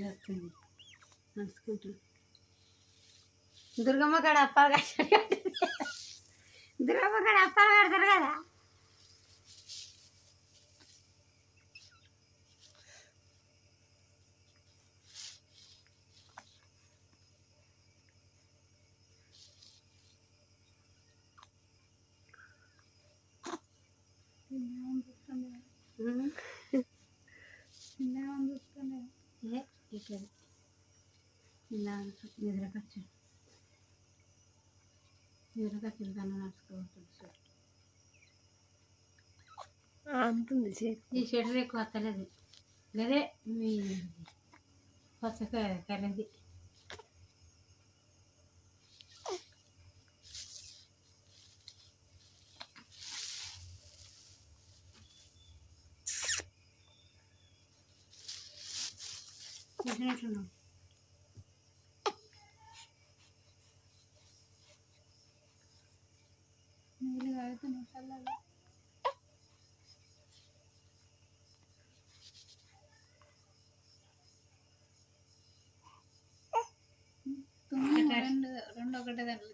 వస్తుంది నడుచుకుంటూ దుర్గమ్మ కాడ అప్పాలు కట్టారు దుర్గమ్మ కాడ అప్పాలు కడతారు కదా ఇట్లా ఇలా నిద్రకొచ్చు దాన్ని నడుచుకోవచ్చు అంతుంది ఈ షెటర్ ఎక్కువ వస్తలేదు లేదే మీ పచ్చ కర్రీది చూసినట్టున్నావు నీళ్ళు తాగుతున్నావు చల్లగా రెండు ఒకటే దాంట్లో